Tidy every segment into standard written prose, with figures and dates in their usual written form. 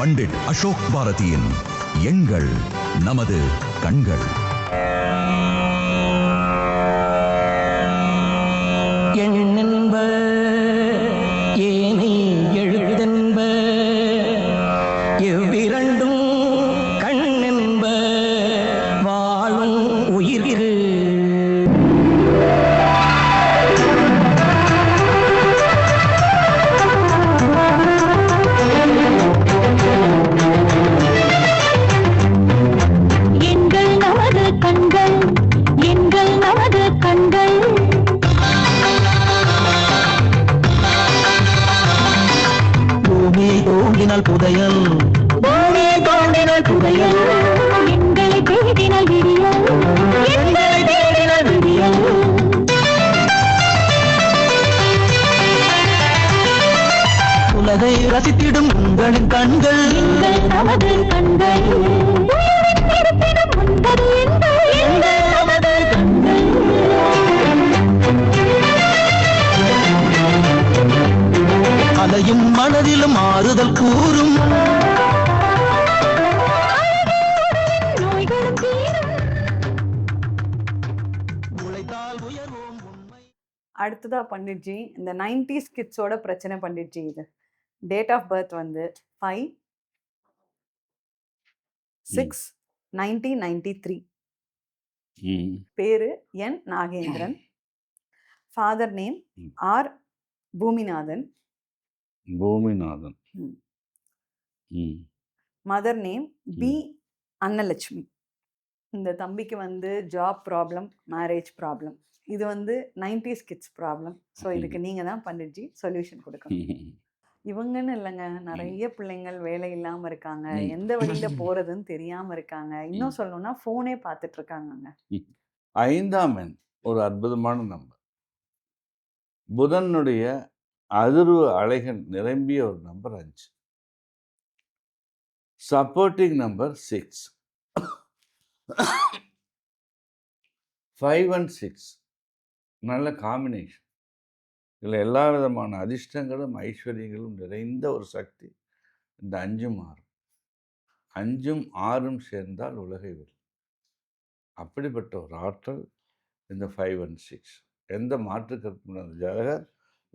பண்டிட் அசோக் பாரதியின் எண்கள் நமது கண்கள். எண்ணென்ப ஏனை எழுதென்ப எவ்விரண்டும் கண்ணென்ப வாழும் உயிர்க்கு. எங்கள் நமது கண்கள், எங்கள் நமது கண்கள். பூமி தோண்டினால் புதையல், பூமி தோண்டினால் புதையல். எங்களை தேடினால் விடியல், எங்களை தேடினால் விடியல். உலகை ரசித்திடும் உங்களின் கண்கள், எங்கள் நமது கண்கள். உயிரின் இருப்பிடம் உண்டது எங்கள், எங்கள் நமது கண்கள். அலையும் மனதிலும் ஆறுதல் கூறும். நோய்களும் தீரும். உழைத்தால் உயர்வோம் உண்மை. அடுத்ததா பண்டிட்ஜி, இந்த 90s கிட்ஸோட பிரச்சனை பண்டிட்ஜி. இது டேட் ஆஃப் பர்த் வந்து 5/6/1993. பேரு என் Nagendran. Father name R Boominathan. Boominathan. Mother name P Annalakshmi. இந்த தம்பிக்கு வந்து ஜாப் ப்ராப்ளம், மேரேஜ் ப்ராப்ளம். இது வந்து 90s கிட்ஸ் ப்ராப்ளம். ஸோ இதுக்கு நீங்கள் தான் பண்டிட்ஜி சொல்யூஷன் கொடுக்கணும். இவங்கன்னு இல்லைங்க, நிறைய பிள்ளைங்கள் வேலை இல்லாமல் இருக்காங்க, எந்த வழியில் போகிறதுன்னு தெரியாமல் இருக்காங்க. இன்னும் சொல்லணும்னா ஃபோனே பார்த்துட்டு இருக்காங்கங்க. 5ஆம் எண் ஒரு அற்புதமான நம்பர். புதனுடைய அதிர்வு அலைகள் நிரம்பிய ஒரு நம்பர் 5. Supporting number 6. 5 and 6 நல்ல காம்பினேஷன். இதில் எல்லா விதமான அதிர்ஷ்டங்களும் ஐஸ்வர்யங்களும் நிறைந்த ஒரு சக்தி இந்த 5ம் 6ம். 5ம் 6ம் சேர்ந்தால் உலகை வெல்லும். அப்படிப்பட்ட ஒரு ஆற்றல் இந்த 5 and 6. எந்த மாற்று கருத்து ஜாதகர்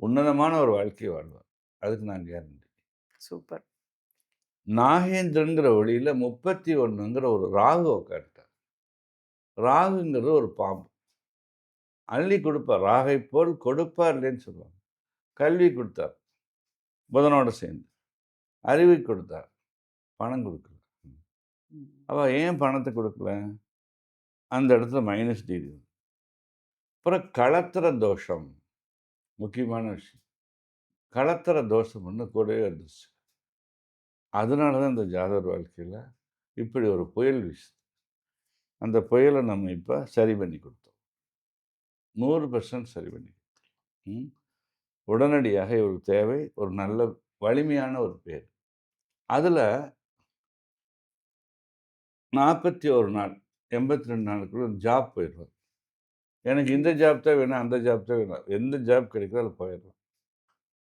உன்னதமான ஒரு வாழ்க்கையை வாழ்வார். அதுக்கு நான் கேரண்டி. சூப்பர். நாகேந்திரங்கிற வழியில் 31ங்கிற ஒரு ராகு உட்காந்துட்டார். ராகுங்கிறது ஒரு பாம்பு. அள்ளி கொடுப்பார். ராகை போல் கொடுப்பார் இல்லைன்னு சொல்லுவாங்க. கல்வி கொடுத்தார் புதனோட சேர்ந்து. அறிவை கொடுத்தார், பணம் கொடுக்கல. அப்போ ஏன் பணத்தை கொடுக்கல? அந்த இடத்துல மைனஸ் டிகிரி. அப்புறம் களத்திர தோஷம், முக்கியமான விஷயம். களத்திர தோஷம் ஒன்று கூடவே வந்துச்சு. அதனால தான் இந்த ஜாதகர் வாழ்க்கையில் இப்படி ஒரு புயல் வீசுது. அந்த புயலை நம்ம இப்போ சரி பண்ணி கொடுத்தோம். 100% சரி பண்ணி கொடுத்தோம். உடனடியாக இவருக்கு தேவை ஒரு நல்ல வலிமையான ஒரு பேர். அதில் 41 நாள் 82 நாளுக்குள்ள ஜாப் போயிடுவார். எனக்கு இந்த ஜாப் தான் வேணும், அந்த ஜாப் தான் வேணும், எந்த ஜாப் கிடைக்குதோ அதில் போயிடலாம்.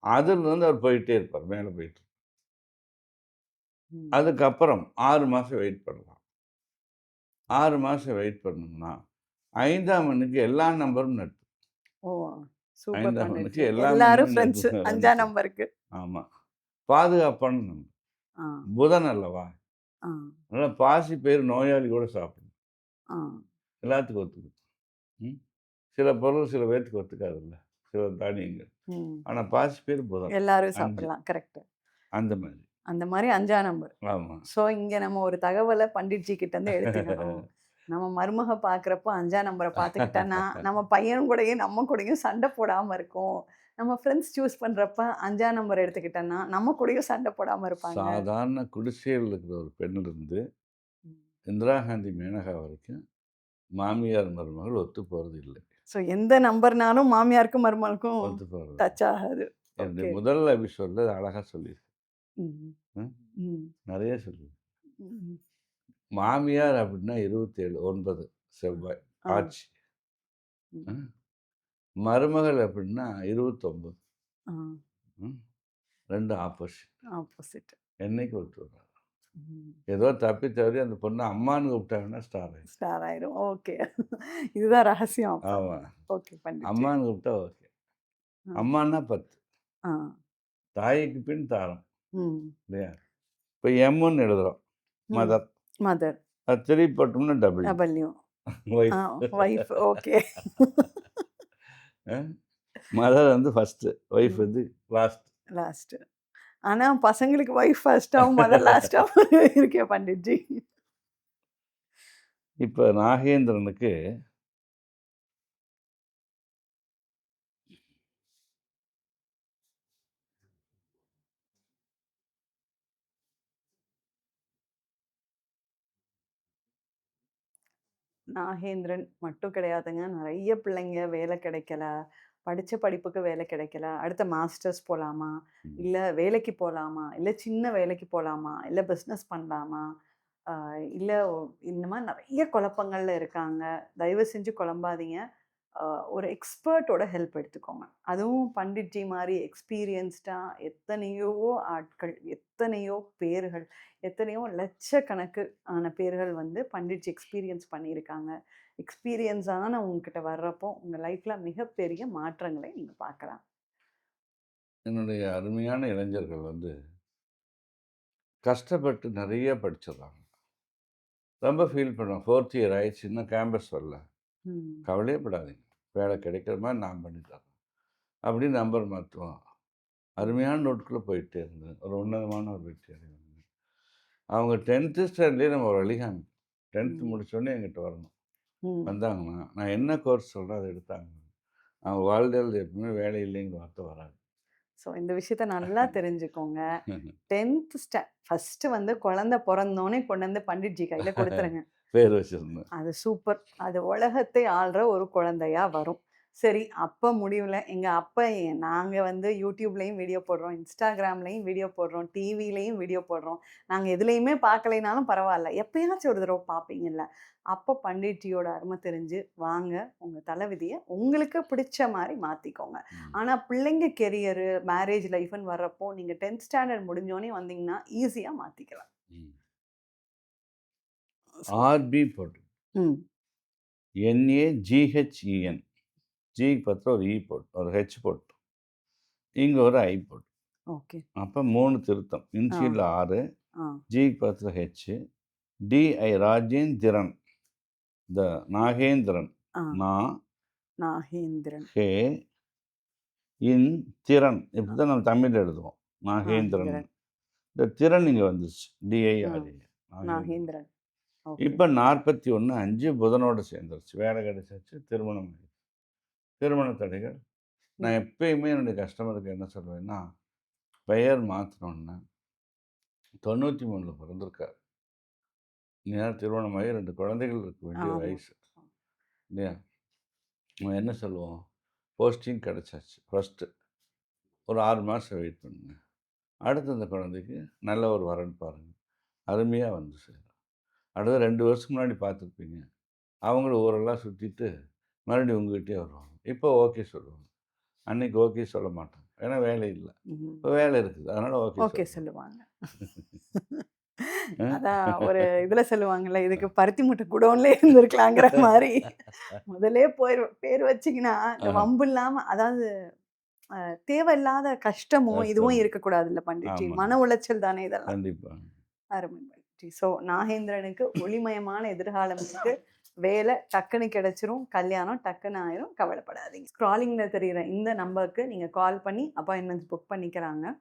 அதிலிருந்து அவர் போயிட்டே இருப்பார், மேலே போயிட்டு. அதுக்கப்புறம் 6 மாதம் வெயிட் பண்ணலாம். 6 மாதம் வெயிட் பண்ணோம்னா 5ஆம் எண்ணுக்கு எல்லா நம்பரும் நட்பு. ஓ சூப்பர். 5ஆம் எண்ணுக்கு எல்லாரும் ஃப்ரெண்ட்ஸ். 5ஆம் நம்பருக்கு. ஆமாம், பாதுகாப்பான நம்பர். புதன் அல்லவா, அதனால் பாசி பேர் நோயாளி கூட சாப்பிடணும். எல்லாத்துக்கும் ஒத்துக்கும். சில பொருள் சில பேர்த்துக்கு ஒத்துக்காதுல்ல, சில தானியங்கள். ஆனால் பாசி பேர் புதன், எல்லாரும் சாப்பிடலாம். கரெக்ட். அந்த மாதிரி அந்த மாதிரி 5ஆம் நம்பர். ஆமாம். ஸோ இங்கே நம்ம ஒரு தகவலை பண்டிட்ஜி கிட்ட இருந்து எடுத்துக்கணும். நம்ம மருமக பார்க்குறப்போ 5ஆம் நம்பரை பார்த்துக்கிட்டோன்னா நம்ம பையனும் கூடயும் நம்ம கூடயும் சண்டை போடாமல் இருக்கும். நம்ம ஃப்ரெண்ட்ஸ் சூஸ் பண்ணுறப்ப 5ஆம் நம்பர் எடுத்துக்கிட்டோன்னா நம்ம கூடயும் சண்டை போடாமல் இருப்பாங்க. சாதாரண குடிசையில் இருக்கிற ஒரு பெண்ணிலிருந்து இந்திரா காந்தி மேனகா வரைக்கும் மாமியார் மருமகள் ஒத்து போகிறது இல்லை. ஸோ எந்த நம்பர்னாலும் மாமியாருக்கும் மருமகளுக்கும் ஒத்து போகிறது டச் ஆகாது. என்னுடைய முதல் எபிசோடில் அழகாக சொல்லியிருக்கு. நிறைய சொல்லுது. மாமியார் அப்படின்னா 27/9 செவ்வாய் ஆட்சி. மருமகள் அப்படின்னா 29. 2 ஆப்போசிட். ஆப்போசிட். என்னைக்கு ஒத்து வராது. ஏதோ தப்பி தவறி அந்த பொண்ணு அம்மான்னு கூப்பிட்டாங்கன்னா ஸ்டார் ஆயிடும். ஸ்டார் ஆயிரும். ஓகே. இதுதான் ரகசியம். ஆமா. ஓகே பண்டிட்ஜி. அம்மான்னு கூப்பிட்டா ஓகே. ஆ. அம்மான்னா 10. ஆ. தாய்க்கு பின் தாரம் ம். இல்லையா? இப்போ எம்முன்னு எழுதுறோம், மதர். மதர். அது 3 போட்டோம்னா W, W. Wife. Wife. Okay. Mother வந்து ஃபர்ஸ்ட், ஒய்ஃப் வந்து லாஸ்ட். லாஸ்ட். ஆனா பசங்களுக்கு வைஃப் ஃபர்ஸ்டாவும் மதர் லாஸ்டாவும் இருக்கே பண்டிட்ஜி. இப்போ நாகேந்திரனுக்கு நாகேந்திரன் மட்டும் கிடையாதுங்க. நிறைய பிள்ளைங்க வேலை கிடைக்கல, படிச்ச படிப்புக்கு வேலை கிடைக்கல, அடுத்த மாஸ்டர்ஸ் போலாமா, இல்ல வேலைக்கு போலாமா, இல்ல சின்ன வேலைக்கு போலாமா, இல்ல பிஸ்னஸ் பண்ணலாமா, இல்ல இந்த மாதிரி நிறைய குழப்பங்கள்ல இருக்காங்க. தயவு செஞ்சு குழம்பாதீங்க. ஒரு எக்ஸ்பர்ட்டோட ஹெல்ப் எடுத்துக்கோங்க. அதுவும் பண்டிட்ஜி மாதிரி எக்ஸ்பீரியன்ஸ்டா எத்தனையோ ஆட்கள், எத்தனையோ பேர்கள், எத்தனையோ லட்சக்கணக்கு ஆன பேர்கள் வந்து பண்டிட்ஜி எக்ஸ்பீரியன்ஸ் பண்ணியிருக்காங்க. எக்ஸ்பீரியன்ஸான உங்ககிட்ட வர்றப்போ உங்கள் லைஃப்பில் மிகப்பெரிய மாற்றங்களை நீங்கள் பார்க்கலாம். என்னுடைய அருமையான இளைஞர்கள் வந்து கஷ்டப்பட்டு நிறைய படிச்சிடுறாங்க. ரொம்ப ஃபீல் பண்ணுவோம், 4th இயர் ஆயிடுச்சு, இன்னும் கேம்பஸ் வரல. கவலையே படாதீங்க, வேலை கிடைக்கிற மாதிரி நான் பண்ணி தரேன் அப்படின்னு நம்பர் மாற்றுவோம். அருமையான நோட்டுக்குள்ளே போயிட்டே இருந்தேன். ஒரு உன்னதமான ஒரு வெற்றி அடைவாங்க. அவங்க 10th ஸ்டாண்டர்ட்லேயே நம்ம ஒரு வழிகாமி. 10th முடிச்சோடனே என்கிட்ட வரணும். வந்தாங்கன்னா நான் என்ன கோர்ஸ் சொல்கிறேன் அதை எடுத்தாங்க. அவங்க வாழ்க்கையில் எப்பவுமே வேலை இல்லைங்கிற வார்த்தை வராது. ஸோ இந்த விஷயத்த நல்லா தெரிஞ்சுக்கோங்க. 10th ஃபஸ்ட்டு வந்து குழந்தை பிறந்தோன்னே கொண்டு வந்து பண்டிட்ஜி கையில் கொடுத்துருங்க. பேர் வச்சுருந்தேன். அது சூப்பர். அது உலகத்தை ஆள்ற ஒரு குழந்தையா வரும். சரி, அப்போ முடியல. எங்கள் அப்பா நாங்கள் வந்து யூடியூப்லேயும் வீடியோ போடுறோம், இன்ஸ்டாகிராம்லேயும் வீடியோ போடுறோம், டிவிலையும் வீடியோ போடுறோம். நாங்கள் எதுலேயுமே பார்க்கலைனாலும் பரவாயில்ல, எப்பயாச்சும் ஒரு தடவை பார்ப்பீங்கல்ல, அப்போ பண்டிட்ஜியோட அருமை தெரிஞ்சு வாங்க, உங்கள் தலைவிதியை உங்களுக்கு பிடிச்ச மாதிரி மாற்றிக்கோங்க. ஆனால் பிள்ளைங்க கெரியரு, மேரேஜ் லைஃப்னு வர்றப்போ நீங்கள் 10th ஸ்டாண்டர்ட் முடிஞ்சோடனே வந்தீங்கன்னா ஈஸியாக மாற்றிக்கலாம். ஆர்பி போட்டு NAGHEN, ஜிக்கு பத்திரம் ஒரு இ போட்டு, ஒரு ஹெச் போட்டு, இங்கே ஒரு ஐ போட்டு. ஓகே. அப்போ 3 திருத்தம். இன்ஷியல் 6, ஜிக்கு பத்திரம் ஹெச், DI ராஜேந்திரன், த நாகேந்திரன், நாகேந்திரன், ஹே இன் திறன். இப்படி தான் நம்ம தமிழ் எழுதுவோம், நாகேந்திரன். இந்த திறன் இங்கே வந்துச்சு, DIRA, நாகேந்திரன். இப்போ 41/5 புதனோடு சேர்ந்துருச்சு. வேலை கிடைச்சாச்சு, திருமணம் ஆயிடுச்சு. திருமண தடைகள். நான் எப்பயுமே என்னுடைய கஸ்டமருக்கு என்ன சொல்லுவேன்னா, பெயர் மாற்றினோன்னா 93 பிறந்திருக்காரு, நேரம் திருமணமாகி 2 குழந்தைகள் இருக்க வேண்டிய வயசு இல்லையா? நம்ம என்ன சொல்லுவோம், போஸ்டிங் கிடச்சாச்சு, ஃபஸ்ட்டு ஒரு 6 மாதம் வெயிட் பண்ணுங்க, அடுத்து அந்த குழந்தைக்கு நல்ல ஒரு வரன் பாருங்கள், அருமையாக வந்து சேரும். அடுத்த 2 வருஷத்துக்கு முன்னாடி பார்த்துருப்பீங்க, அவங்களும் ஊரெல்லாம் சுற்றிட்டு மறுபடியும் உங்ககிட்டே வருவாங்க. இப்போ ஓகே சொல்லுவாங்க, அன்னைக்கு ஓகே சொல்ல மாட்டாங்க, ஏன்னா வேலை இல்லை. இப்போ வேலை இருக்குது, அதனால் ஓகே சொல்லுவாங்க. அதான் ஒரு இதில் சொல்லுவாங்கல்ல, இதுக்கு பருத்தி மூட்டை குடோன்ல இருந்திருக்கலாங்கிற மாதிரி. முதலே பேர் வச்சிங்கன்னா இந்த வம்பு இல்லாமல், அதாவது தேவையில்லாத கஷ்டமும் இதுவும் இருக்கக்கூடாது இல்லை பண்டிட்ஜி. மன உளைச்சல் தானே இதெல்லாம். கண்டிப்பாக. அருமை பண்டிட்ஜி. ஸோ நாகேந்திரனுக்கு ஒளிமயமான எதிர்காலம் இருக்கு. வேலை டக்குன்னு கிடைச்சிரும், கல்யாணம் டக்குன்னு ஆயிரும், கவலைப்படாதீங்க. ஸ்க்ராலிங்கில் தெரிகிற இந்த நம்பருக்கு நீங்கள் கால் பண்ணி அப்பாயின்மெண்ட்ஸ் புக் பண்ணிக்கிறாங்க.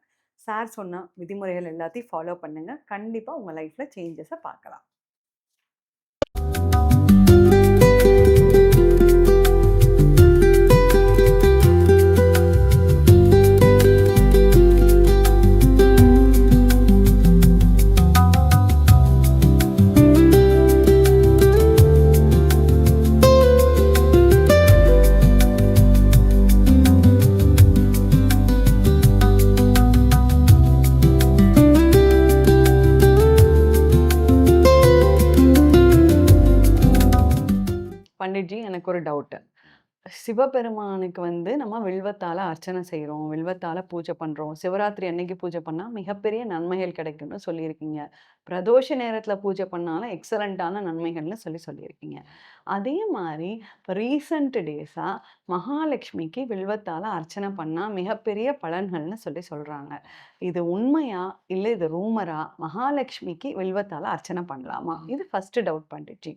சார் சொன்ன விதிமுறைகள் எல்லாத்தையும் ஃபாலோ பண்ணுங்கள். கண்டிப்பாக உங்கள் லைஃப்பில் சேஞ்சஸை பார்க்கலாம். பண்டிட்ஜி, எனக்கு ஒரு டவுட்டு. சிவபெருமானுக்கு வந்து நம்ம வில்வத்தால அர்ச்சனை செய்றோம். வில்வத்தால பூஜை பண்றோம். சிவராத்திரி அன்னைக்கு பூஜை பண்ணா மிகப்பெரிய நன்மைகள் கிடைக்கும்னு சொல்லியிருக்கீங்க. பிரதோஷ நேரத்தில பூஜை பண்ணாலும் எக்ஸலன்ட்டான நன்மைகள்னு சொல்லியிருக்கீங்க. அதே மாரி இப்ப ரீசென்ட் டேஸா மகாலட்சுமிக்கு வில்வத்தால அர்ச்சனை பண்ணா மிகப்பெரிய பலன்கள்னு சொல்றாங்க. இது உண்மையா? இல்ல இது ரூமரா? மகாலட்சுமிக்கு வில்வத்தால அர்ச்சனை பண்ணலாமா? இது ஃபர்ஸ்ட் டவுட் பண்டுச்சு.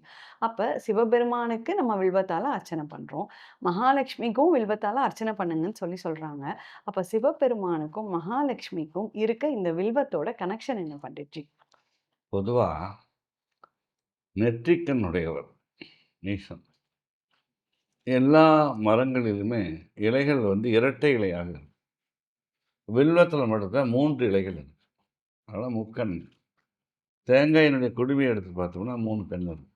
அப்ப சிவபெருமானுக்கு நம்ம வில்வத்தால அர்ச்சனை பண்றோம். மகாலட்சுமிக்கும் வில்வத்தால அர்ச்சனை பண்ணுங்கன்னு சொல்றாங்க. அப்ப சிவபெருமானுக்கும், மகாலட்சுமிக்கும் இருக்க இந்த வில்வத்தோட கனெக்ஷன் என்ன பண்டுச்சு? பொதுவா நெற்றிக்கண் உடையவர் ஈசன். எல்லா மரங்களிலுமே இலைகள் வந்து இரட்டை இலையாக இருக்கும். வில்வத்துல மட்டும்தான் 3 இலைகள் இருக்கு. அதனால முக்கண். தேங்காயினுடைய குடுமையை எடுத்து பார்த்தோம்னா 3 கண் இருக்கும்.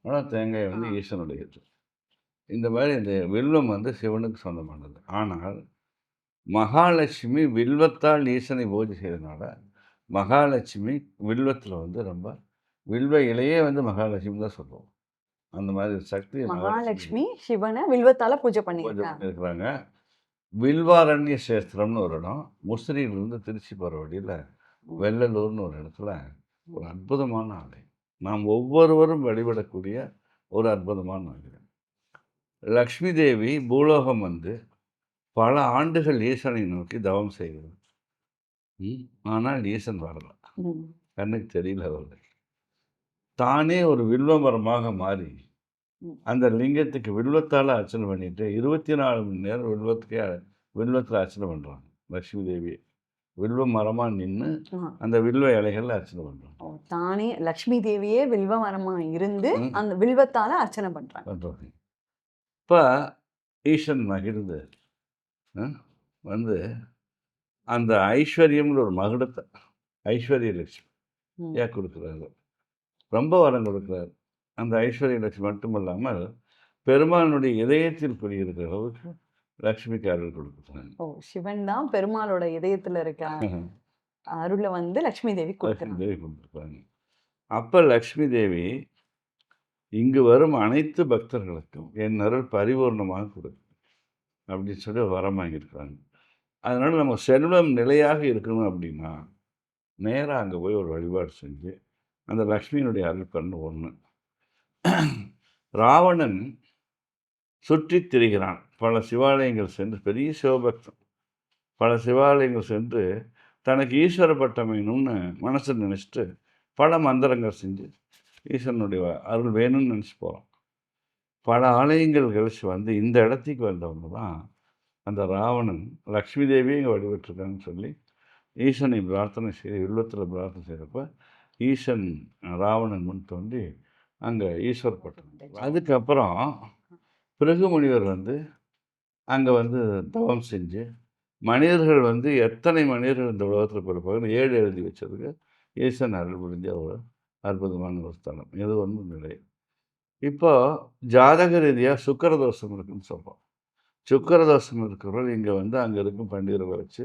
அதனால தேங்காய் வந்து ஈசனுடையது. இந்த மாதிரி இந்த வில்வம் வந்து சிவனுக்கு சொந்தமானது. ஆனால் மகாலட்சுமி வில்வத்தால் ஈசனை பூஜை செய்தனால மகாலட்சுமி வில்வத்துல வந்து ரொம்ப வில்வ இலையே வந்து மகாலட்சுமி தான் சொல்லுவோம். அந்த மாதிரி சக்தி மகாலட்சுமி சிவனை வில்வத்தால பூஜை பூஜை பண்ணியிருக்காங்க. பண்ணியிருக்கிறாங்க. வில்வாரண்ய சேஸ்திரம்னு ஒரு இடம் முசிறியிலிருந்து திருச்சி போகிற வழியில் வெள்ளலூர்னு ஒரு இடத்துல ஒரு அற்புதமான ஆலயம். நாம் ஒவ்வொருவரும் வழிபடக்கூடிய ஒரு அற்புதமான ஆலயம். லக்ஷ்மி தேவி பூலோகம் வந்து பல ஆண்டுகள் ஈசனை நோக்கி தவம் செய்கிறது. ஆனால் ஈசன் வரல. ம். கண்ணுக்கு தெரியல அவர்கள். தானே ஒரு வில்வ மரமாக மாறி ம். அந்த லிங்கத்துக்கு வில்வத்தால் அர்ச்சனை பண்ணிட்டு 24 மணி நேரம் வில்வத்தில் அர்ச்சனை பண்ணுறாங்க. லக்ஷ்மி தேவி வில்வ மரமாக நின்று ஆ. அந்த வில்வ இலைகளில் அர்ச்சனை பண்ணுறாங்க. ஓ, தானே லக்ஷ்மி தேவியே வில்வ மரமா இருந்து அந்த வில்வத்தால அர்ச்சனை பண்றாங்க. இப்போ ஈசன் மகிழ்ந்து வந்து அந்த ஐஸ்வர்யம்னு ஒரு மகுடத்தை ஐஸ்வர்ய லட்சுமி ம். ஏன் கொடுக்குறாரு? ரொம்ப வரம் கொடுக்குறாரு. அந்த ஐஸ்வர்ய லட்சுமி மட்டும் இல்லாமல் பெருமானுடைய இதயத்தில் குடியிருக்கிற அளவுக்கு லக்ஷ்மிக்கு அருள் கொடுக்குறாங்க. ஓ, சிவன் தான் பெருமாளோட இதயத்துல இருக்க அருளை வந்து லக்ஷ்மி தேவி லக்ஷ்மி கொடுக்குறாங்க. தேவி கொடுத்துருக்காங்க. அப்போ லக்ஷ்மி தேவி இங்கு வரும் அனைத்து பக்தர்களுக்கும் என் அருள் பரிபூர்ணமாக கொடுக்கும் அப்படின்னு சொல்லி ஒரு வரம் வாங்கியிருக்கிறாங்க. அதனால் நம்ம செல்வம் நிலையாக இருக்கணும் அப்படின்னா நேராக அங்கே போய் ஒரு வழிபாடு செஞ்சு அந்த லக்ஷ்மியினுடைய அருள் பண்ணு ஒன்று. ராவணன் சுற்றி திரிகிறான். பல சிவாலயங்கள் சென்று பெரிய சிவபக்தன். பல சிவாலயங்கள் சென்று தனக்கு ஈஸ்வர பட்டம் வேணும்னு மனசு நினச்சிட்டு பல மந்திரங்கள் செஞ்சு ஈஸ்வரனுடைய அருள் வேணும்னு நினச்சி போகிறோம். பல ஆலயங்கள் கழிச்சு வந்து இந்த இடத்துக்கு வந்தவங்க தான் அந்த ராவணன் லக்ஷ்மி தேவியை இங்கே வழிபட்டுருக்காங்கன்னு சொல்லி ஈசனை பிரார்த்தனை செய்து வில்வத்தில் பிரார்த்தனை செய்கிறப்ப ஈசன் ராவணன் முன் தோன்றி அங்கே ஈஸ்வர பட்டம். அதுக்கப்புறம் பிருகு முனிவர் வந்து அங்கே வந்து தவம் செஞ்சு மனிதர்கள் வந்து எத்தனை மனிதர்கள் இந்த உலகத்தில் பிறப்பாங்க 7 எழுதி வச்சதுக்கு ஈசன் அருள் புரிஞ்ச ஒரு அற்புதமான ஒரு ஸ்தலம். இது ஒன்று நிலை. இப்போ ஜாதக ரீதியாக சுக்கரதோஷம் இருக்குன்னு சொல்கிறோம். சுக்கரதோஷம் இருக்கிறவர்கள் இங்கே வந்து அங்கே இருக்கும் பண்டிதர்களை வச்சு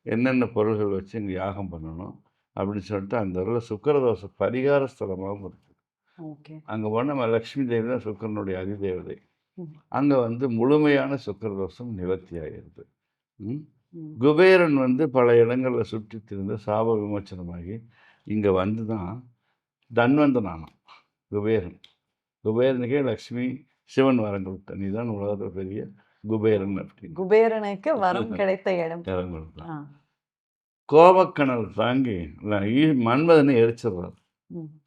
என்னென்ன பொருள்கள் வச்சு இங்கே யாகம் பண்ணணும் அப்படின்னு சொல்லிட்டு அந்த இடத்துல சுக்கரதோஷ பரிகார ஸ்தலமாகவும் இருக்குது. ஓகே. அங்கே போனால் நம்ம லக்ஷ்மி தேவி தான் சுக்கரனுடைய அதிதேவதை. அங்கே வந்து முழுமையான சுக்கரதோஷம் நிவர்த்தி ஆகிடுது. குபேரன் வந்து பல இடங்களில் சுற்றி திரிந்து சாப விமோச்சனமாகி இங்கே வந்து தான் தன்வந்தனானான் குபேரன். குபேரனுக்கே லக்ஷ்மி சிவன் வரம் கொடுத்த நீ தான் உலகத்தில் பெரிய குபேரன் அப்படின்னு குபேரனுக்கு வரம் கிடைத்த இடம். வரம் கொடுத்தான். கோபக்கணல் தாங்கி மன்மதனை எரிச்சிடுறார்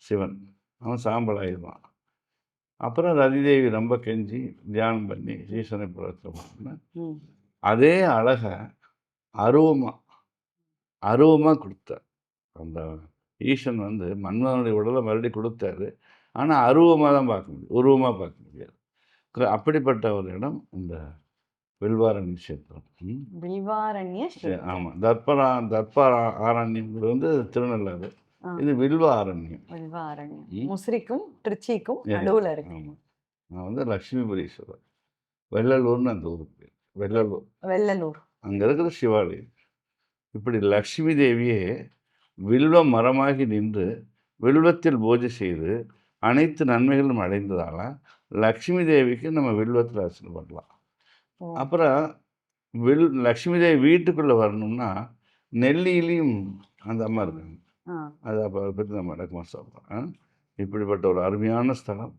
சிவன். அவன் சாம்பல் ஆயிடுவான். அப்புறம் அது அதிதேவி ரொம்ப கெஞ்சி தியானம் பண்ணி ஈசனை பிரார்த்தனை பண்ண அதே அழகை அருவமாக கொடுத்தார். அந்த ஈசன் வந்து மன்மதனுடைய உடலை மறுபடியும் கொடுத்தாரு. ஆனால் அருவமாக தான் பார்க்க முடியும், உருவமாக பார்க்க முடியாது. அப்படிப்பட்ட ஒரு இடம் இந்த வில்வாரண்ய கஷேத்திரம். வில்வாரண்ய ஆமாம். தர்ப ஆரண்யங்கிறது வந்து திருநள்ளாறு. இது வில்வ ஆரண்யம். வில்வாரண்யம் முசிறிக்கும் திருச்சிக்கும் நடுவில் இருக்கு. ஆமாம். நான் வந்து லக்ஷ்மிபுரீஸ்வரர் வெள்ளலூர்னு அந்த ஊருக்கு பேர். வெள்ளலூர் அங்கே இருக்கிற சிவாலயம். இப்படி லக்ஷ்மி தேவியே வில்வ மரமாகி நின்று வில்வத்தில் பூஜை செய்து அனைத்து நன்மைகளும் அடைந்ததால் லக்ஷ்மி தேவிக்கு நம்ம வில்வத்தில் அர்ச்சனை பண்ணலாம். ஓ. அப்புறம் லக்ஷ்மி தேவி வீட்டுக்குள்ளே வரணும்னா நெல்லியிலையும் அந்த அம்மா இருக்காங்க. ஆ. அதை அப்போ பற்றி நம்ம விளக்கமாக சொல்கிறோம். இப்படிப்பட்ட ஒரு அருமையான ஸ்தலம்,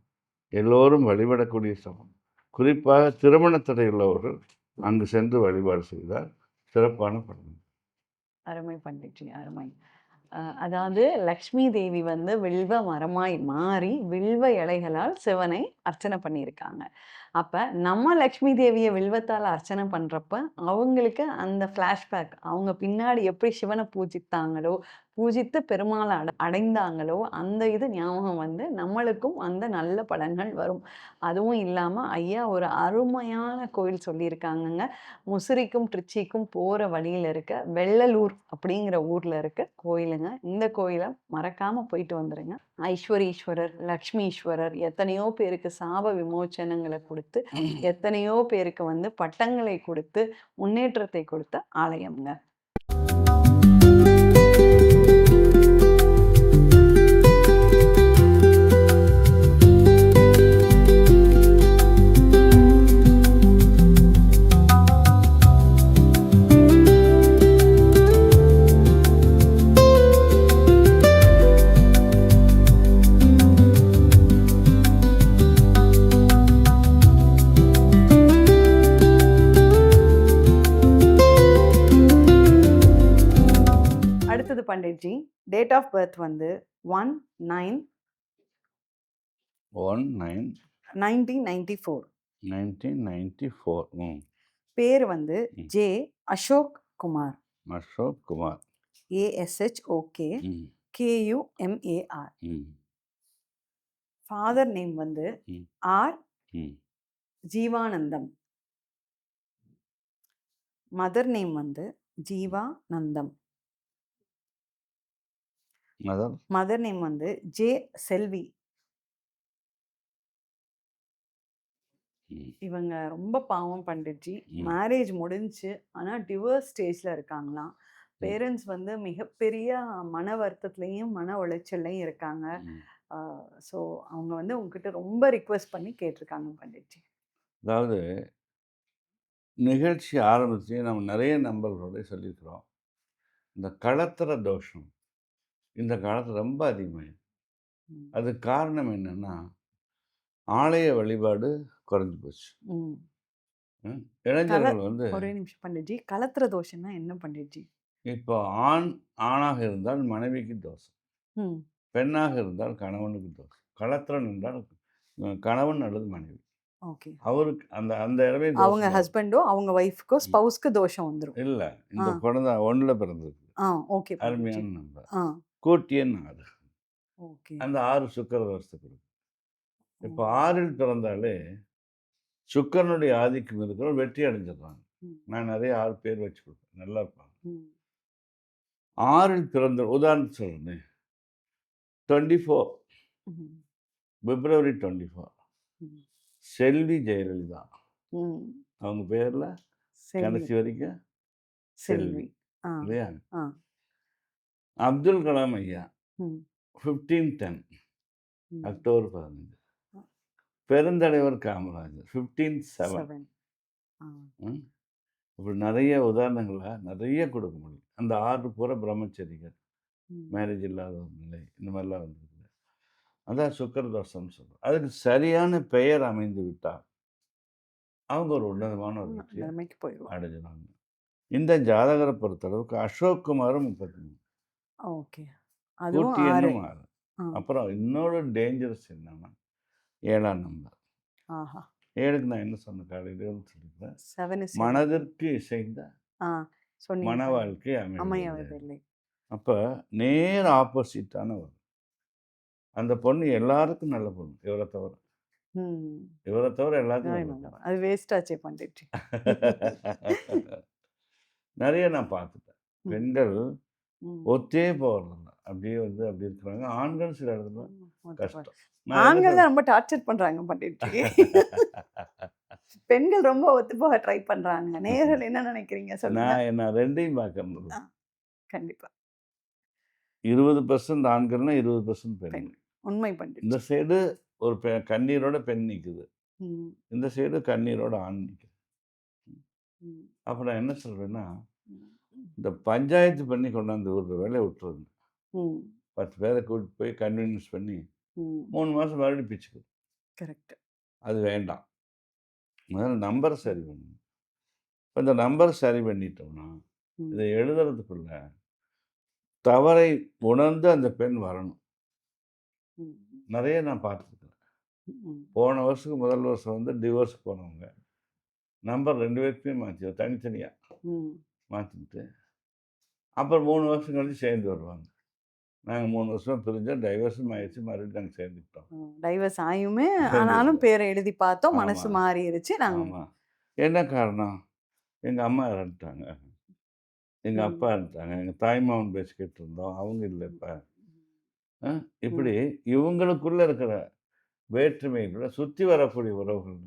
எல்லோரும் வழிபடக்கூடிய ஸ்தலம். குறிப்பாக திருமண தடை உள்ளவர்கள் அங்கு சென்று வழிபாடு செய்தால் சிறப்பான பலன். அருமை பண்டிட்ஜி, அருமை. அதாவது லக்ஷ்மி தேவி வந்து வில்வ மரமாய் மாறி வில்வ இலைகளால் சிவனை அர்ச்சனை பண்ணியிருக்காங்க. அப்ப நம்ம லக்ஷ்மி தேவியை வில்வத்தால் அர்ச்சனை பண்றப்ப அவங்களுக்கு அந்த ஃப்ளாஷ்பேக், அவங்க பின்னாடி எப்படி சிவனை பூஜித்தாங்களோ, பூஜித்து பெருமாளை அடைந்தாங்களோ அந்த இது ஞாபகம் வந்து நம்மளுக்கும் அந்த நல்ல பலன்கள் வரும். அதுவும் இல்லாம ஐயா ஒரு அருமையான கோயில் சொல்லியிருக்காங்கங்க. முசிறிக்கும் திருச்சிக்கும் போற வழியில இருக்க வெள்ளலூர் அப்படிங்கிற ஊர்ல இருக்க கோயிலுங்க. இந்த கோயிலை மறக்காம போயிட்டு வந்துருங்க. ஐஸ்வரீஸ்வரர், லக்ஷ்மீஸ்வரர் எத்தனையோ பேருக்கு சாப விமோச்சனங்களை கொடுத்து, எத்தனையோ பேருக்கு வந்து பட்டங்களை கொடுத்து முன்னேற்றத்தை கொடுத்த ஆலயம்ங்க. அடுத்தது பண்டிட்ஜி, டேட் ஆஃப் பர்த் வந்து 1/9/1994. 1994. பேர் வந்து J Ashok Kumar. Ashok Kumar. ASHOK KUMAR. Father name வந்து ஆர் ஜீவானந்தம். மதர் நேம் வந்து ஜீவானந்தம். மதர் நேம் வந்து ஜே செல்வி. இவங்க ரொம்ப பாவம் பண்டிட்ஜி. மேரேஜ் முடிஞ்சு ஆனா டிவோர்ஸ் ஸ்டேஜ்ல இருக்காங்களாம். பேரண்ட்ஸ் வந்து மிகப்பெரிய மன வருத்தத்துலையும் மன உளைச்சல்லையும் இருக்காங்க. ஸோ அவங்க வந்து உங்ககிட்ட ரொம்ப ரிக்வெஸ்ட் பண்ணி கேட்டிருக்காங்க பண்டிட்ஜி. அதாவது நிகழ்ச்சி ஆரம்பித்து நம்ம நிறைய நம்பர்களோட சொல்லியிருக்கிறோம். இந்த களத்திர தோஷம் இந்த காலத்தில் ரொம்ப அதிகமாயிடுது. அது காரணம் என்னன்னா ஆலய வழிபாடு குறைஞ்சி போச்சு. இளைஞர்கள் வந்து ஒரே நிமிஷம் பண்டிட்ஜி, களத்திர தோஷம்னா என்ன பண்டிட்ஜி? இப்போ ஆணாக இருந்தால் மனைவிக்கு தோஷம், பெண்ணாக இருந்தால் கணவனுக்கு தோஷம். களத்திரன் என்றால் கணவன் அல்லது மனைவி. ஓகே. அவருக்கு அந்த அந்த இடமே அவங்க ஹஸ்பண்டோ அவங்க ஒய்ஃப்க்கோ ஸ்பௌஸ்க்கு தோஷம் வந்துடும். இல்லை, இந்த குழந்தை ஒன்றில் பிறந்தது. ஓகே. அருமையான நம்பர். கூட்டியன் 6. ஓகே. அந்த 6 சுக்கிர தோஷத்தை கொடுக்கும். இப்போ 6இல் பிறந்தாலே சுக்கரனுடைய ஆதிக்கம் இருக்கிறவங்க வெற்றி அடைஞ்சிடுறாங்க. நான் நிறைய 6 பேர் வச்சு கொடுப்பேன், நல்லா இருப்பாங்க. 6இல் பிறந்த உதாரணம் சொல்றேன். 24 பிப்ரவரி 24 செல்வி ஜெயலலிதா. அவங்க பேர்ல கடைசி வரைக்கும் செல்வி இல்லையா? அப்துல் கலாம் ஐயா 15/10 அக்டோபர் 15. பெருந்தலைவர் காமராஜர் 15/7. இப்படி நிறைய உதாரணங்களை நிறைய கொடுக்க முடியும். அந்த 6 பூரா பிரம்மச்சரிகள், மேரேஜ் இல்லாத நிலை, இந்த மாதிரிலாம் வந்துருக்கு. அதான் சுக்கர தோஷம்னு சொல்கிறோம். அதுக்கு சரியான பெயர் அமைந்து விட்டால் அவங்க ஒரு உன்னதமான ஒரு நிலைமைக்கு அடைஞ்சிடுவாங்க. இந்த ஜாதகரை பொறுத்தளவுக்கு அசோக் குமாரும் 33. ஓகே. கூட்டியனும் 6. அப்புறம் இன்னொரு டேஞ்சரஸ் என்னன்னா 7ஆம் நம்பர். 7க்கு நான் என்ன சொன்ன காலையில் சொல்லிக்கிறேன், மனதிற்கு இசைந்த மன வாழ்க்கை அமையவில்லை. அப்போ நேர் ஆப்போசிட்டான வரும். அந்த பொண்ணு எல்லாருக்கும் நல்ல பொண்ணு, இவரை தவிர எல்லாத்துக்கும் அது வேஸ்டாச்சே பண்டிட்ஜி. நிறைய நான் பார்த்துட்டேன். பெண்கள் ஒத்தே போகிறதில்ல, அப்படியே வந்து அப்படி இருக்கிறாங்க. ஆண்கள் சில இடத்துல கஷ்டம். ஆண்கள் தான் ரொம்ப டார்ச்சர் பண்றாங்க பண்டிட்ஜி. பெண்கள் ரொம்ப ஒத்து போக ட்ரை பண்றாங்க. நேயர்கள் என்ன நினைக்கிறீங்க சொல்லுங்க. நான் ரெண்டையும் பார்க்கணும். கண்டிப்பா 20% ஆண்கள்னா 20% பெண். உண்மை பண்டிட்ஜி. இந்த சைடு ஒரு கண்ணீரோட பெண் நிற்குது, இந்த சைடு கண்ணீரோட ஆண் நிற்குது. ம். அப்போ நான் என்ன சொல்கிறேன்னா, ம். இந்த பஞ்சாயத்து பண்ணி கொண்டாந்து விடுற வேலையை விட்டுருங்க. ம். 10 பேரை கூட்டிட்டு போய் கன்வின்ஸ் பண்ணி ம். 3 மாதம் மறுபடியும் பிச்சுக்கு. கரெக்ட். அது வேண்டாம். முதல்ல நம்பரை சரி பண்ணணும். இப்போ இந்த நம்பரை சரி பண்ணிட்டோம்னா, ம். இதை எழுதுறதுக்குள்ள தவறை உணர்ந்து அந்த பெண் வரணும். ம். நிறைய நான் பார்த்துருக்கேன். ம். போன வருஷத்துக்கு முதல் வருஷம் வந்து டிவோர்ஸ்க்கு போனவங்க நம்பர் 2 பேருக்குமே மாற்றி தனித்தனியாக ம். மாற்றிட்டு அப்புறம் 3 வருஷம் கழிச்சு சேர்ந்து வருவாங்க. நாங்கள் 3 வருஷம் பிரிஞ்சோம், டைவர்ஸும் ஆயிடுச்சு, மறுபடியும் நாங்கள் சேர்ந்துக்கிட்டோம். டைவர்ஸ் ஆயுமே சேர்ந்து ஆனாலும் பேரை எழுதி பார்த்தோம், ஆமா. மனசு மாறிடுச்சு. நாங்க ஆமாம். என்ன காரணம்? எங்கள் அம்மா இறந்துட்டாங்க, எங்கள் ம். அப்பா இறந்துட்டாங்க, எங்கள் தாய்மாமன் பேச்சு கேட்டிருந்தோம், அவங்க இல்லை இப்போ. இப்படி இவங்களுக்குள்ள இருக்கிற வேற்றுமைகளை சுற்றி வரக்கூடிய உறவுகள்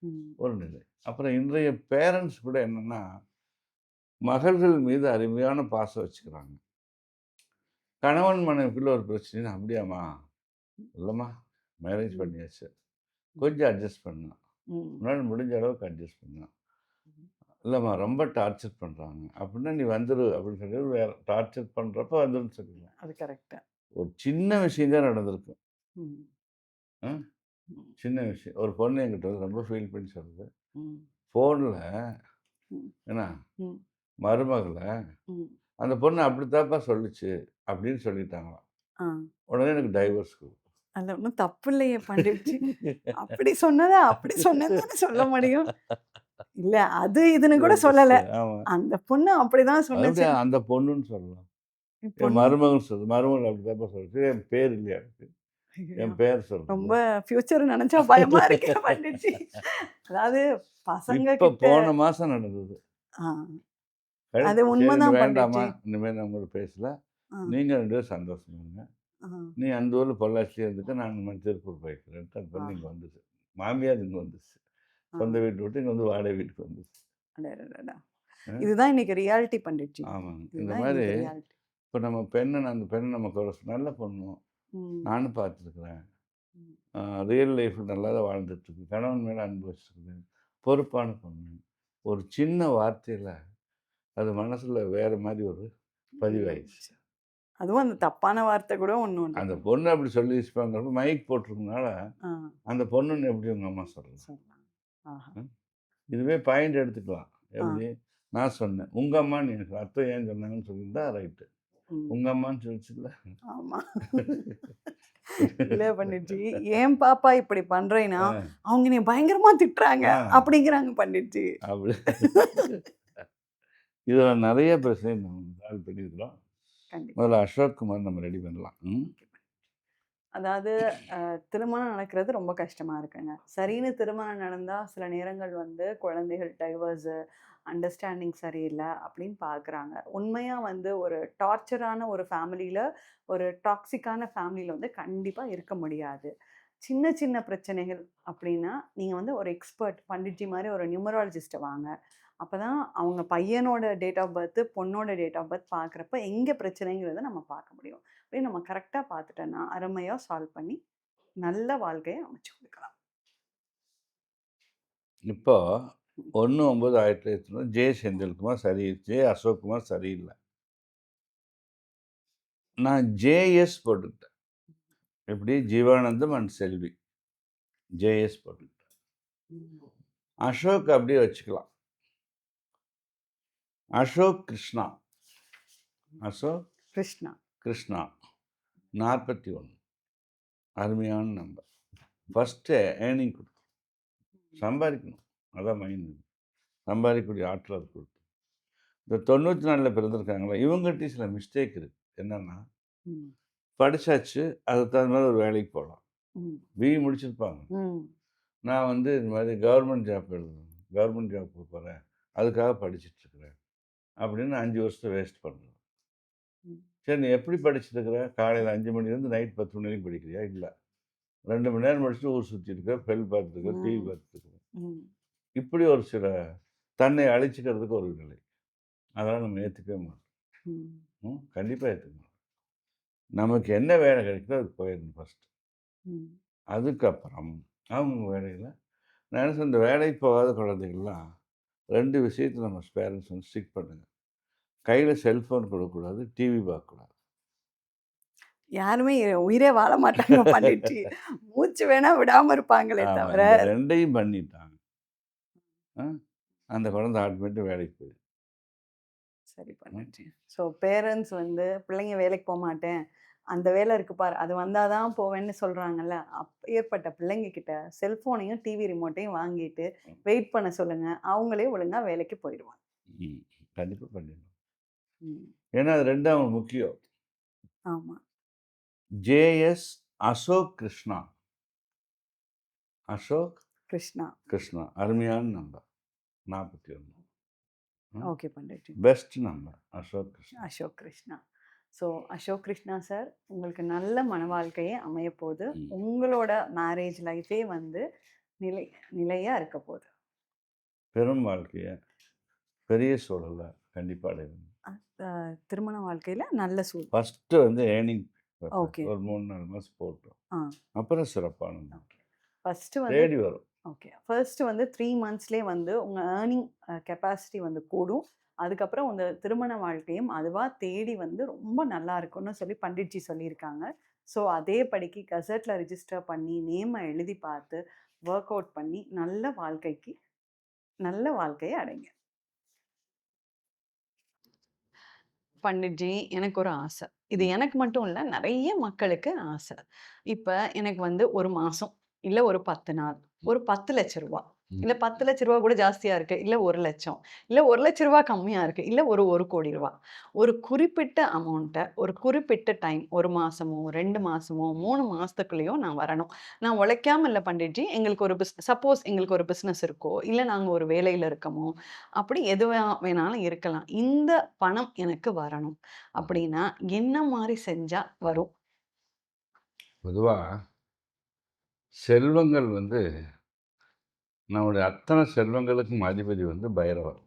ம். ஒரு நிலை. அப்புறம் இன்றைய பேரண்ட்ஸ் கூட என்னன்னா, மகள்கள் மீது அருமையான பாசம் வச்சுக்கிறாங்க. கணவன் மனைவிக்குள்ள ஒரு பிரச்சனை, அப்படியாம்மா, இல்லைம்மா, மேரேஜ் பண்ணியாச்சு, கொஞ்சம் அட்ஜஸ்ட் பண்ணலாம், ம். உன்னால் முடிஞ்ச அளவுக்கு அட்ஜஸ்ட் பண்ணலாம், இல்லைம்மா ரொம்ப டார்ச்சர் பண்ணுறாங்க அப்படின்னா நீ வந்துரு அப்படின்னு சொல்லி வேற டார்ச்சர் பண்ணுறப்ப வந்துருன்னு சொல்லிடலாம். அது கரெக்ட். ஒரு சின்ன விஷயம் தான் நடந்திருக்கு. ம். ஆ? ம். சின்ன விஷயம். ஒரு பொண்ணு என்கிட்ட வந்து ரொம்ப ஃபீல் பண்ணி சொல்லுது, ம். ஃபோனில் ம். என்ன ம். மருமகளை ம். அந்த பொண்ணு அப்படித்தாப்பா சொல்லுச்சு அப்படின்னு சொல்லிட்டாங்களாம். ஆ. உடனே எனக்கு டைவர்ஸ் கொடு. அதுல ஒன்றும் தப்பு இல்லையே பண்டிட்ஜி. அப்படி சொன்னதை அப்படி சொன்னதுன்னு சொல்ல முடியும். இல்ல அது இதுன்னு கூட சொல்லல. ஆமாம். அந்த பொண்ணு அப்படிதான் சொன்னுச்சு. அப்படியே அந்த பொண்ணுன்னு சொல்லலாம். என் பொண்ணு மருமகன் சொல்லு, மருமகள் அப்படித்தாப்பா சொல்லுச்சு, என் பேர் இல்லையா எனக்கு, என் பேர் சொல்லுது. ரொம்ப ஃபியூச்சர் நினைச்சா பயமா இருக்கு பண்டிட்ஜி. அதாவது பசங்க இப்போ கிட்ட போன மாதம் நடந்தது. ஆ, அது சரி, உண்மைதான் வேண்டாமா, பண்டிட்ஜி. இனிமேல் நான் உங்களோட பேசல, ஆ, நீங்கள் 2 பேரும் சந்தோஷமா இருங்க, ஆ, நீ அந்த ஊரில் பொள்ளாச்சியில் இருந்துட்டு நான் இந்த மாதிரி திருப்பூர் போய்க்கிறேன்ட்டு அந்த பொண்ணு இங்கே வந்துச்சு. மாமியார் இங்கே வந்துச்சு, ஆ. சொந்த வீட்டு விட்டு இங்கே வந்து வாடகை வீட்டுக்கு வந்துச்சு. அடடடடா. ஆ? இதுதான் இன்னைக்கு ரியாலிட்டி பண்டிட்ஜி. ஆமாங்க. இந்த இதுதான் மாதிரி இன்னைக்கு ரியாலிட்டி. இப்போ நம்ம அந்த பெண்ணை நமக்கு ஒரு நல்ல பொண்ணு, ம். நானும் பார்த்துருக்குறேன், ம். ரியல் லைஃப்பில் நல்லா தான் வாழ்ந்துட்டுருக்கு, கணவன் மேலே அன்பு வச்சுருக்குது, பொறுப்பான பொண்ணு. ஒரு சின்ன வார்த்தையில் அது மனசில் வேறு மாதிரி ஒரு பதிவாயிடுச்சு. அதுவும் அந்த தப்பான வார்த்தை கூட ஒண்ணு அந்த பொண்ணு அப்படி சொல்லி வச்சுப்பாங்கிறப்ப மைக் போட்டிருக்கனால ஆ, அந்த பொண்ணுன்னு எப்படி உங்கள் அம்மா சொல்லலாம்? சொல்லலாம். ஆஹா. இதுவே பாயிண்ட் எடுத்துக்கலாம். எப்படி நான் சொன்னேன், உங்கள் அம்மான்னு எனக்கு அர்த்தம் ஏன் சொன்னாங்கன்னு சொல்லியிருந்தா ரைட்டு. ம். உங்கள் அம்மான்னு சொல்லிச்சுல்ல. ஆமா. இல்ல பண்டிட்ஜி, ஏன் பாப்பா இப்படி பண்றேன்னா அவங்க நீ பயங்கரமா திட்டுறாங்க ஆ. அப்படிங்கிறாங்க பண்டிட்ஜி. அப்படி இதில் நிறைய பிரச்சனை நம்ம சால்வ் பண்ணியிருக்கிறோம். கண்டிப்பா. முதல்ல அசோக் குமார் நம்ம ரெடி பண்ணலாம். அதாவது திருமணம் நடக்கிறது ரொம்ப கஷ்டமா இருக்குங்க. சரின்னு திருமணம் நடந்தா சில நேரங்கள் வந்து குழந்தைகள் டைவர்ஸு, அண்டர்ஸ்டாண்டிங் சரியில்லை அப்படின்னு பார்க்குறாங்க. உண்மையா வந்து ஒரு டார்ச்சரான ஒரு ஃபேமிலியில, ஒரு டாக்ஸிக்கான ஃபேமிலியில வந்து கண்டிப்பா இருக்க முடியாது. சின்ன சின்ன பிரச்சனைகள் அப்படின்னா, நீங்க வந்து ஒரு எக்ஸ்பர்ட் பண்டிட்ஜி மாதிரி ஒரு நியூமராலஜிஸ்ட்டை வாங்க. அப்பதான் அவங்க பையனோட டேட் ஆஃப் பர்த், பொண்ணோட டேட் ஆஃப் பர்த் பார்க்குறப்ப எங்க பிரச்சனைங்கிறத நம்ம பார்க்க முடியும். அப்படியே நம்ம கரெக்டாக பார்த்துட்டோன்னா அருமையாக சால்வ் பண்ணி நல்ல வாழ்க்கையை அமைச்சு கொடுக்கலாம். இப்போ 1/9/1990 ஜே செந்தில்குமார் சரி, ஜே அசோக் குமார் சரியில்லை, நான் ஜேஎஸ் போட்டுக்கிட்டேன். எப்படி ஜீவானந்தம் அண்ட் செல்வி, ஜேஎஸ் போட்டுக்கிட்டேன். அசோக் அப்படியே வச்சுக்கலாம், அசோக் கிருஷ்ணா, அசோக் கிருஷ்ணா 41, அருமையான நம்பர். ஃபஸ்ட்டு ஏர்னிங் கொடுக்கும், சம்பாதிக்கணும், அதான் மைண்ட், சம்பாதிக்கக்கூடிய ஆற்றல் அது கொடுக்கும். இந்த 94 பிறந்திருக்காங்களா, இவங்ககிட்ட சில மிஸ்டேக் இருக்குது. என்னென்னா, படித்தாச்சு, அதுக்கு தகுந்த மாதிரி ஒரு வேலைக்கு போகலாம், பிஇ முடிச்சிருப்பாங்க, நான் வந்து இந்த மாதிரி கவர்மெண்ட் ஜாப் எழுதணும், கவர்மெண்ட் ஜாப் போகிறேன், அதுக்காக படிச்சுட்ருக்குறேன் அப்படின்னு 5 வருஷத்தை வேஸ்ட் பண்ணுறேன். சரி, நீ எப்படி படிச்சுட்டுருக்குற? காலையில் 5 மணிலேருந்து நைட் 10 மணி வரைக்கும் படிக்கிறியா? இல்லை, 2 மணி நேரம் படிச்சுட்டு ஊர் சுற்றிருக்க, பெல் பார்த்துருக்க, டிவி பார்த்துருக்குற. இப்படி ஒரு சில தன்னை அழிச்சிக்கிறதுக்கு ஒரு நிலை, அதெல்லாம் நம்ம ஏற்றுக்கவே மாட்டோம். கண்டிப்பாக ஏற்றுக்க மாட்டோம். நமக்கு என்ன வேலை கிடைக்குதோ அதுக்கு போயிடணும் ஃபஸ்ட்டு. அதுக்கப்புறம் அவங்க வேலையில் நான் என்ன சொல்ல, இந்த வேலைக்கு போகாத குழந்தைகள்லாம் 2 விஷயத்துல நம்ம பேரண்ட்ஸ் வந்து ஸ்ட்ரிக்ட் பண்ணுங்க. கையில செல்ஃபோன் கொடுக்கக்கூடாது, டிவி பார்க்கக்கூடாது. யாருமே உயிரே வாழ மாட்டாங்க பண்டிட்ஜி. மூச்சு வேணா விடாம இருப்பாங்களே ஆமா. தவிர இந்த 2யும் பண்ணிட்டாங்க. அ அந்த குழந்தை ஆட்டோமேட்டிக்கா வேலைக்கு போயிடும். சரி பண்டிட்ஜி. ஸோ பேரண்ட்ஸ் வந்து பிள்ளைங்க வேலைக்கு போமாட்டேன், அந்த வேலை இருக்கு பாரு, அது வந்தா தான் போவேன்னு சொல்றாங்கல்ல. அப்பேற்பட்ட பிள்ளைங்க கிட்ட செல்ஃபோனையும், டிவி ரிமோட்டையும் வாங்கிட்டு வெயிட் பண்ண சொல்லுங்க. அவங்களே ஒழுங்கா வேலைக்கு போயிடுவாங்க. ம். கண்டிப்பா பண்ணிடணும். ம். ஏன்னா அது 2 அவங்களுக்கு முக்கியம். ஆமா. ஜே.எஸ். அசோக் கிருஷ்ணா. அசோக் கிருஷ்ணா. கிருஷ்ணா. அருமையான number. 41. Okay Panditji. Best number Ashok Krishna. Ashok Krishna. So Ashok Krishna sir, உங்களுக்கு நல்ல மன வாழ்க்கையே அமையப்போகுது. ம். உங்களோட மேரேஜ் லைஃபே வந்து நிலையா இருக்க போகுது. பெரும் வாழ்க்கைய, பெரிய சூழல்ல கண்டிப்பா அடையணும். திருமண வாழ்க்கையில நல்ல சூழ். ஃபர்ஸ்ட்டு வந்து ஏர்னிங் ஓகே. ஒரு 3, 4 மாசம் போகட்டும். ஆ. அப்புறம் சிறப்பான ஃபர்ஸ்ட் வந்து தேடி வரும். ஓகே. ஃபர்ஸ்ட் வந்து 3 மந்த்ஸ்லயே வந்து உங்க ஏர்னிங் கெப்பாசிட்டி வந்து கூடும். அதுக்கப்புறம் உங்க திருமண வாழ்க்கையும் அதுவா தேடி வந்து ரொம்ப நல்லா இருக்கும்னு சொல்லி பண்டிட்ஜி சொல்லியிருக்காங்க. ஸோ அதே படிக்கு கசட்ல ரிஜிஸ்டர் பண்ணி நேம எழுதி பார்த்து ஒர்க் அவுட் பண்ணி நல்ல வாழ்க்கையை அடைங்க. பண்டிட்ஜி, எனக்கு ஒரு ஆசை. இது எனக்கு மட்டும் இல்ல, நெறைய மக்களுக்கு ஆசை. இப்ப எனக்கு வந்து 1 மாசம், இல்ல ஒரு 10 நாள், ஒரு ரூ. 10,00,000 இல்ல ரூ. 10,00,000 கூட ஜாஸ்தியா இருக்கு, இல்ல 1,00,000 இல்ல ரூ. 1,00,000 கம்மியா இருக்கு, இல்ல ஒரு ரூ. 1,00,00,000. ஒரு குறிப்பிட்ட அமௌண்ட்ட ஒரு குறிப்பிட்ட டைம் 1 மாசமோ, 2 மாசமோ, 3 மாசத்துக்குள்ளேயோ நான் வரணும். நான் உழைக்காம இல்ல பண்டிட்ஜி. எங்களுக்கு ஒரு சப்போஸ் எங்களுக்கு ஒரு பிசினஸ் இருக்கோ, இல்ல நாங்க ஒரு வேலையில இருக்கமோ, அப்படி எதுவா வேணாலும் இருக்கலாம். இந்த பணம் எனக்கு வரணும் அப்படின்னா, என்ன மாரி செஞ்சா வரும்? பொதுவா செல்வங்கள் வந்து நம்முடைய அத்தனை செல்வங்களுக்கும் அதிபதி வந்து பைரவர்.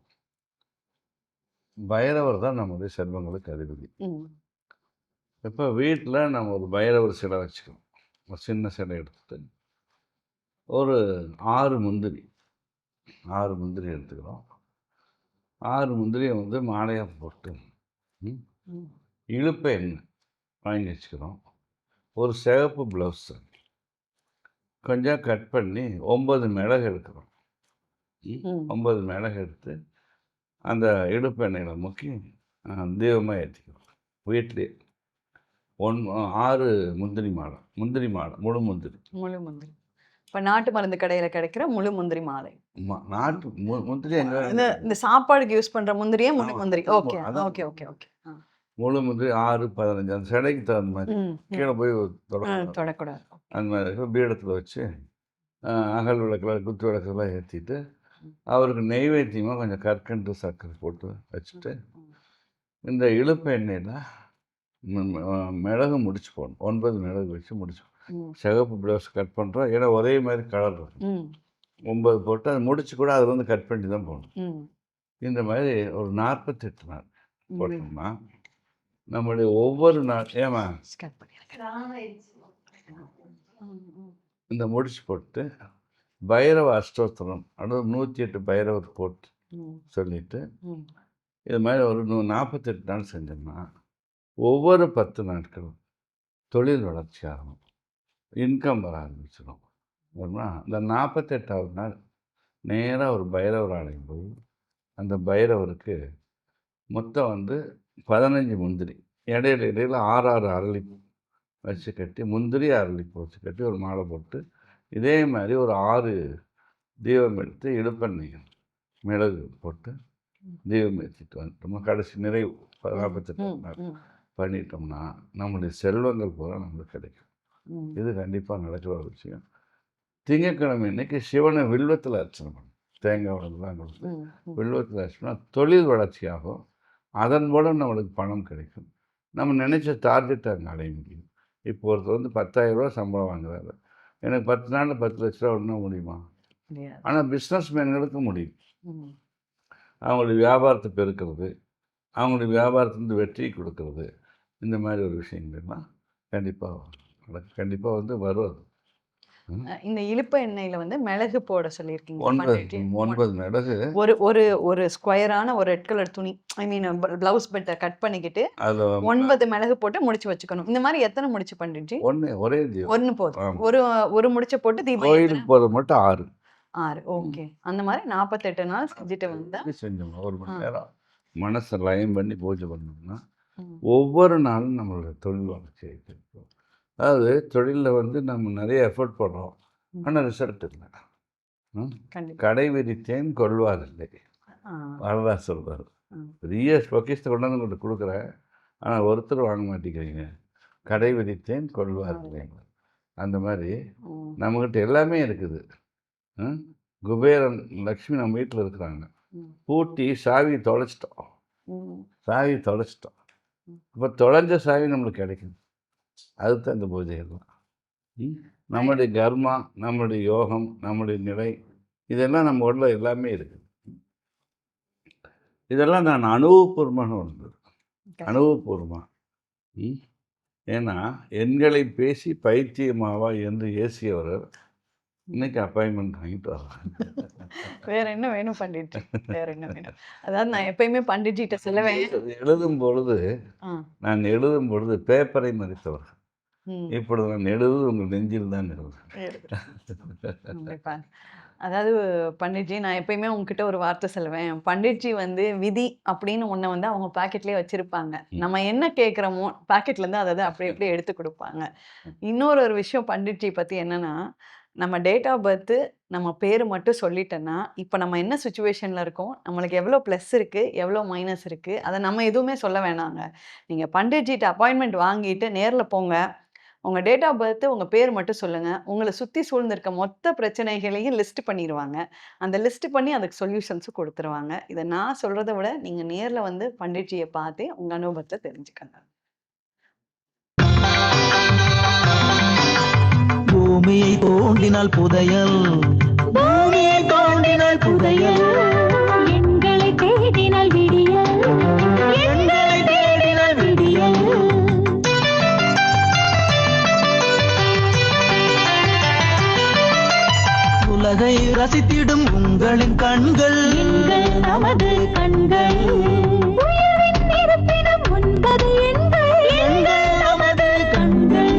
பைரவர் தான் நம்முடைய செல்வங்களுக்கு அதிபதி. ம். இப்ப வீட்ல நம்ம ஒரு பைரவர் சிலை வச்சுக்கிறோம். ஒரு சின்ன சிலை எடுத்துட்டு, ஒரு 6 முந்திரி 6 முந்திரி எடுத்துக்கிறோம். 6 முந்திரிய வந்து மாலையா போட்டு, ம், ம். இலுப்பை எண்ணெய் வாங்கி வச்சுக்கிறோம். ஒரு சிவப்பு ப்ளவுஸு கொஞ்சம் கட் பண்ணி 9 மிளகு எடுக்கிறோம். ம். 9 மிளகு எடுத்து அந்த இலுப்பு எண்ணெயில முக்கி தீபமா ஏத்திக்கிறோம். வீட்லயே. 6 முந்திரி மாலை. முழு முந்திரி. முழு முந்திரி. இப்ப நாட்டு மருந்து கடையில கிடைக்கிற முழு முந்திரி மாலை. நாட்டு முந்திரி எங்க இந்த சாப்பாடுக்கு யூஸ் பண்ற முந்திரியே முழு ஆமா. முந்திரி. ஓகே. அதான் ஓகே, ஓகே, ஓகே. முழு முந்திரி 6, 15 அந்த சிலைக்கு தகுந்த மாதிரி. ம். கீழ போய் தொடக்கூடாது. தொடக்கூடாது. அந்த மாதிரி பீடத்துல வச்சு அகல் விளக்குல குத்து விளக்கெல்லாம் ஏத்திட்டு, அவருக்கு நெய்வேத்தியமா கொஞ்சம் கற்கண்டு சர்க்கரை போட்டு வச்சுட்டு, இந்த இலுப்பு எண்ணெயில மிளகு முடிச்சு போடணும். 9 மிளகு வச்சு முடிச்சு சிவப்பு ப்ளவுஸ் கட் பண்ணுறோம். ஏன்னா ஒரே மாதிரி கலர் இருக்கும். 9 போட்டு அதை முடிச்சு கூட அதில் வந்து கட் பண்ணி தான் போடணும். இந்த மாதிரி ஒரு 48 நாள் போட்டோம்னா நம்மளுடைய ஒவ்வொரு நாள் இந்த முடிச்சு போட்டு பைரவ அஷ்டோத்திரம் அதாவது 108 பைரவர் போட்டு சொல்லிட்டு இது மாதிரி ஒரு 48 நாள் செஞ்சோம்னா ஒவ்வொரு 10 நாட்களும் தொழில் வளர்ச்சி ஆகும், இன்கம் வர ஆரம்பிச்சிடும். இந்த 48வது நாள் நேராக ஒரு பைரவர் ஆலயம் போய் அந்த பைரவருக்கு மொத்தம் வந்து 15 முந்திரி இடையில இடையில 6 அரளி வச்சு கட்டி, முந்திரி அரளிப்பூ வச்சு கட்டி ஒரு மாலை போட்டு இதே மாதிரி ஒரு 6 தீபம் எடுத்து இடுப்பெண்ணெய் மிளகு போட்டு தீபம் ஏற்றிட்டு வந்துட்டோம்னா கடைசி நிறைவு 48 நாள் பண்ணிட்டோம்னா நம்முடைய செல்வங்கள் பூரா நம்மளுக்கு கிடைக்கும். இது கண்டிப்பாக நடக்கிற ஒரு விஷயம். திங்கட்கிழமை இன்னைக்கு சிவனை வில்வத்தில் அர்ச்சனை பண்ணும். தேங்காய் வளர்லாம் கொடுத்து வில்வத்தில் அர்ச்சனை தொழில் வளர்ச்சியாகும். அதன் மூலம் நம்மளுக்கு பணம் கிடைக்கும். நம்ம நினைச்ச டார்கெட்டை அங்கே அடைய முடியும். இப்போ ஒருத்தர் வந்து 10,000 ரூபா சம்பளம் வாங்குறாரு. எனக்கு 10 நாளில் 10 லட்ச ரூபா ஒன்றா முடியுமா? ஆனால் பிஸ்னஸ் மேன்களுக்கு முடியும். அவங்களுடைய வியாபாரத்தை பெருக்கிறது, அவங்களுடைய வியாபாரத்துலேருந்து வெற்றி கொடுக்கறது, இந்த மாதிரி ஒரு விஷயங்கள்லாம் கண்டிப்பாக வந்து வரும். இந்த இலுப்ப எண்ணெயில வந்து மிளகு போட சொல்லியிருக்கீங்க 9 பண்டிட்ஜி. 9 மிளகு ஒரு ஒரு ஒரு ஸ்கொயரான ஒரு ரெட் கலர் துணி, ஐ மீன் பிளவுஸ் பெட்டை கட் பண்ணிக்கிட்டு அதில் 9 மிளகு போட்டு முடிச்சு வச்சுக்கணும். இந்த மாதிரி எத்தனை முடிச்சு பண்டிட்ஜி? ஒரே தீபம். ஒன்று போதும். ஆமா. ஒரு முடிச்ச போட்டு தீபம் கோயிலுக்கு போகிறது மட்டும் 6 6. ஓகே. அந்த மாதிரி 48 நாள் செஞ்சுட்டு வந்தா இப்படி செஞ்சோம்னா 1 மணி நேரம் மனசை லயம் பண்ணி பூஜை பண்ணோம்னா ம். ஒவ்வொரு நாளும் நம்மளோட தொழில் வளர்ச்சி ஆகிட்டு இருக்கும். அதாவது தொழிலில் வந்து நம்ம நிறைய எஃபர்ட் போடுறோம், ஆனால் ரிசல்ட் இல்லை. கண்டிப்பா. கடை விரித்தேன் கொள்வாதில்லை, ஆ, வரதா சொல்றாரு. ம். பெரிய பொக்கிஷத்தை கொண்டாந்து உங்கள்கிட்ட கொடுக்குறேன், ஆனால் ஒருத்தர் வாங்க மாட்டேங்கிறீங்க. கடை விரித்தேன் கொள்வாதில்லை. அந்த மாதிரி ம். நம்மக்கிட்ட எல்லாமே இருக்குது. குபேரன் லக்ஷ்மி நம்ம வீட்டில் இருக்கிறாங்க. ம். பூட்டி சாவி தொலைச்சிட்டோம். ம். சாவி தொலைச்சிட்டோம். ம். இப்போ தொலைஞ்ச சாவி நம்மளுக்கு கிடைக்குது. அதுதான் இந்த பூஜைகள்லாம். நம்மளுடைய கர்மா, நம்மளுடைய யோகம், நம்மளுடைய நிலை, இதெல்லாம் நம்ம உள்ள எல்லாமே இருக்குது. இதெல்லாம் நான் அனுபவபூர்வமான ஒன்று. அனுபவபூர்வமாக. ஏன்னா எண்களை பேசி பைத்தியமாவா என்று ஏசியவர் இன்னைக்கு அப்பாயின்மெண்ட் வாங்கிட்டு வர்றாங்க. வேற என்ன வேணும் பண்டிட்ஜி? வேற என்ன வேணும்? அதாவது நான் எப்பயுமே பண்டிட்ஜிட்ட சொல்லுவேன். எழுதும் பொழுது ஆ. நான் எழுதும் பொழுது பேப்பரை மதித்தவர். ம். இப்பொழுது நான் எழுதுவது உங்கள் நெஞ்சில் தான் கண்டிப்பா. அதாவது பண்டிட்ஜி, நான் எப்பயுமே உங்ககிட்ட ஒரு வார்த்தை சொல்லுவேன். பண்டிட்ஜி வந்து விதி அப்படின்னு ஒண்ண வந்து அவங்க பாக்கெட்லயே வச்சிருப்பாங்க. நம்ம என்ன கேட்குறோமோ பாக்கெட்ல இருந்து அதை அப்படியே அப்படியே எடுத்து கொடுப்பாங்க. இன்னொரு விஷயம் பண்டிட்ஜி பத்தி என்னன்னா, நம்ம டேட் ஆஃப் பர்த் நம்ம பேர் மட்டும் சொல்லிட்டேன்னா, இப்போ நம்ம என்ன சுச்சுவேஷன்ல இருக்கோம், நம்மளுக்கு எவ்வளோ ப்ளஸ் இருக்கு, எவ்வளோ மைனஸ் இருக்கு, அதை நம்ம எதுவுமே சொல்ல வேணாங்க. நீங்க பண்டிட்ஜிட்ட அப்பாயின்மெண்ட் வாங்கிட்டு நேர்ல போங்க. உங்க டேட் ஆஃப் பர்த், உங்க பேர் மட்டும் சொல்லுங்க. உங்கள சுத்தி சூழ்ந்திருக்க மொத்த பிரச்சனைகளையும் லிஸ்ட் பண்ணிருவாங்க. அந்த லிஸ்ட் பண்ணி அதுக்கு சொல்யூஷன்ஸும் கொடுத்துருவாங்க. இதை நான் சொல்றதை விட நீங்க நேர்ல வந்து பண்டிட்ஜியை பார்த்தே உங்க அனுபவத்தை தெரிஞ்சுக்கங்க. பூமியை தோண்டினால் புதையல், பூமியை தோண்டினால் புதையல், எங்களை தேடினால் விடியல், எங்களை தேடினால் விடியல். உலகை ரசித்திடும் உங்களின் கண்கள், எங்கள் நமது கண்கள், உயர்வின் இருப்பிடம் 9 எண்கள், எங்கள் நமது கண்கள்.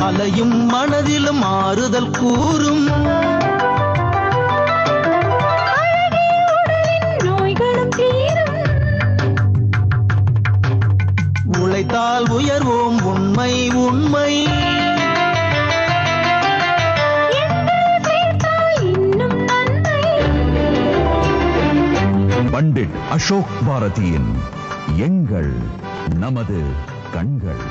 அலையும் மனதிலும் ஆறுதல் கூறும், நோய்களும் தீரும், உழைத்தால் உயர்வோம் உண்மை உண்மை. எங்கள் சேர்த்தால் இன்னும் நன்மை. பண்டிட் அசோக் பாரதியின் எங்கள் நமது கண்கள்.